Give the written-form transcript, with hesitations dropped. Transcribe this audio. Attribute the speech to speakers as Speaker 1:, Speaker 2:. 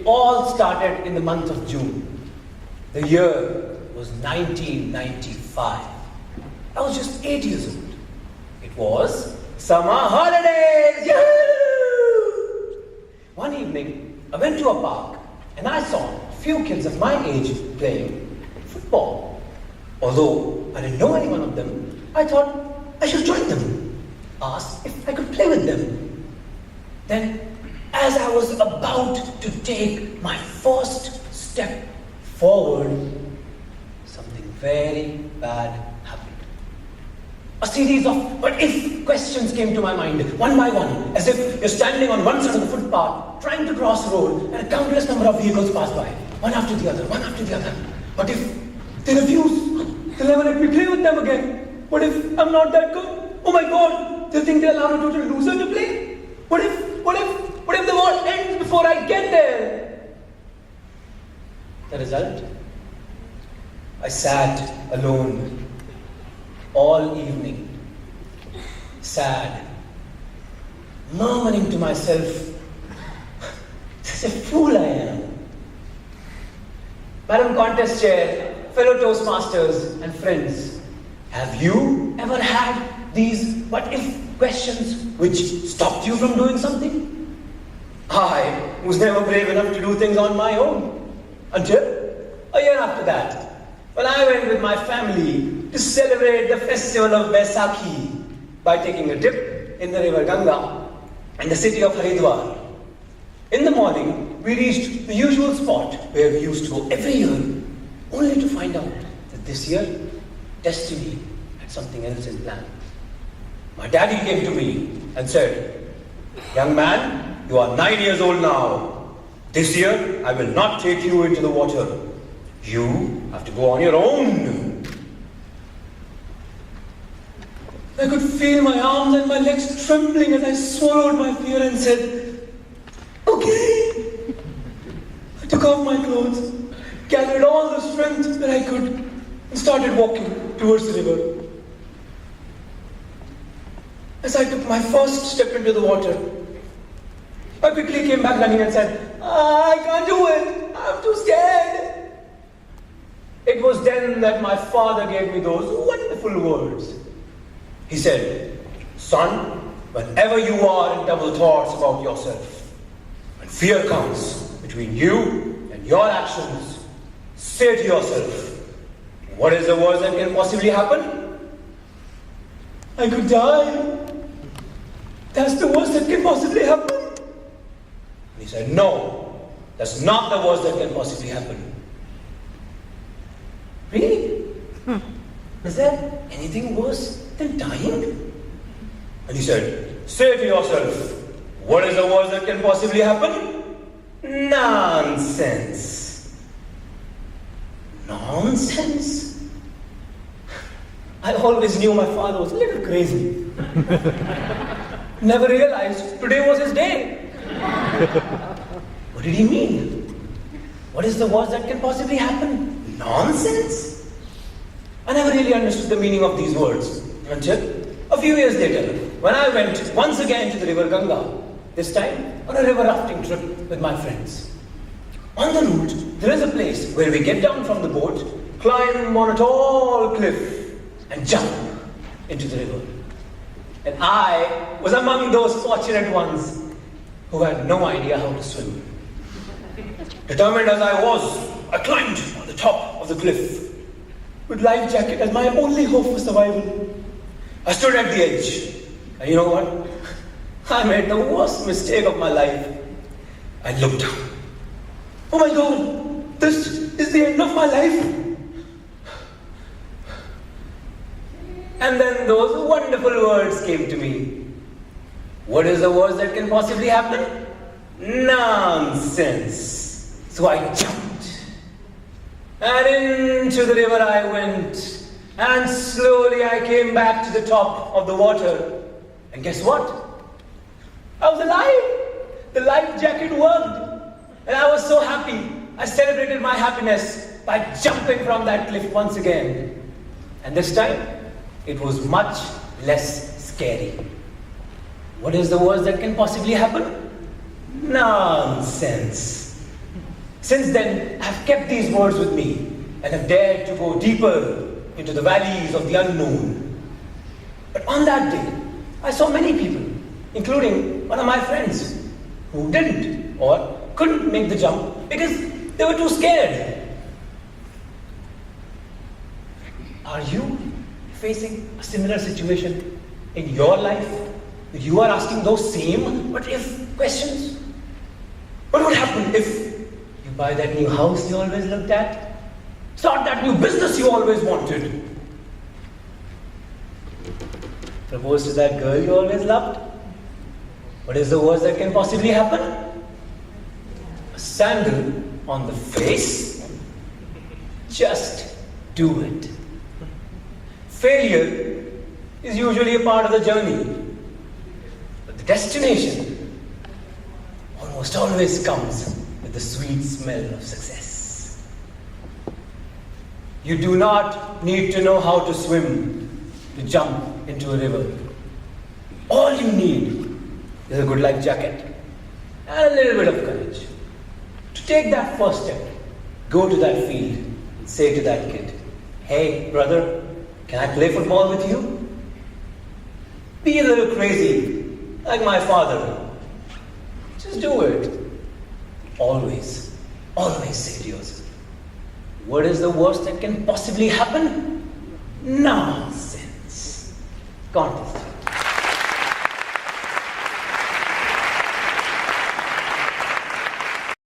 Speaker 1: It all started in the month of June. The year was 1995. I was just 8 years old. It was summer holidays! Yahoo! One evening, I went to a park and I saw a few kids of my age playing football. Although I didn't know any one of them, I thought I should join them, asked if I could play with them. Then, as I was about to take my first step forward, something very bad happened. A series of what-if questions came to my mind, one by one, as if you're standing on one side of the footpath, trying to cross the road, and a countless number of vehicles pass by, one after the other, one after the other. What if they refuse? They'll never let me play with them again. What if I'm not that good? Oh my God, they'll think they'll allow a total loser to play? What if the war ends before I get there? The result? I sat alone all evening, sad, murmuring to myself, such a fool I am. Madam Contest Chair, fellow Toastmasters and friends, have you ever had these what-if questions which stopped you from doing something? I was never brave enough to do things on my own, until a year after that, when I went with my family to celebrate the festival of Baisakhi by taking a dip in the river Ganga in the city of Haridwar. In the morning, we reached the usual spot where we used to go every year, only to find out that this year, destiny had something else in plan. My daddy came to me and said, "Young man, you are 9 years old now. This year, I will not take you into the water. You have to go on your own." I could feel my arms and my legs trembling as I swallowed my fear and said, "Okay." I took off my clothes, gathered all the strength that I could, and started walking towards the river. As I took my first step into the water, I quickly came back running and said, "I can't do it. I'm too scared." It was then that my father gave me those wonderful words. He said, "Son, whenever you are in double thoughts about yourself, when fear comes between you and your actions, say to yourself, what is the worst that can possibly happen? I could die. That's the worst that can possibly happen." He said, "No, that's not the worst that can possibly happen." Really? Is there anything worse than dying? And he said, "Say to yourself, what is the worst that can possibly happen?" Nonsense. Nonsense? I always knew my father was a little crazy. Never realized today was his day. What did he mean? What is the worst that can possibly happen? Nonsense? I never really understood the meaning of these words until a few years later, when I went once again to the river Ganga, this time on a river rafting trip with my friends. On the route, there is a place where we get down from the boat, climb on a tall cliff, and jump into the river. And I was among those fortunate ones who had no idea how to swim. Determined as I was, I climbed on the top of the cliff, with life jacket as my only hope for survival. I stood at the edge, and you know what? I made the worst mistake of my life. I looked down. Oh my God, this is the end of my life. And then those wonderful words came to me. What is the worst that can possibly happen? Nonsense. So I jumped. And into the river I went. And slowly I came back to the top of the water. And guess what? I was alive. The life jacket worked. And I was so happy. I celebrated my happiness by jumping from that cliff once again. And this time, it was much less scary. What is the worst that can possibly happen? Nonsense. Since then, I have kept these words with me and have dared to go deeper into the valleys of the unknown. But on that day, I saw many people, including one of my friends, who didn't or couldn't make the jump because they were too scared. Are you facing a similar situation in your life? You are asking those same what if questions? What would happen if you buy that new house you always looked at? Start that new business you always wanted? Propose to that girl you always loved? What is the worst that can possibly happen? A sandal on the face? Just do it. Failure is usually a part of the journey, but the destination almost always comes with the sweet smell of success. You do not need to know how to swim to jump into a river. All you need is a good life jacket and a little bit of courage. To take that first step, go to that field and say to that kid, "Hey, brother, can I play football with you?" Be a little crazy, like my father. Just do it. Always, always say to yourself, what is the worst that can possibly happen? Nonsense. Can't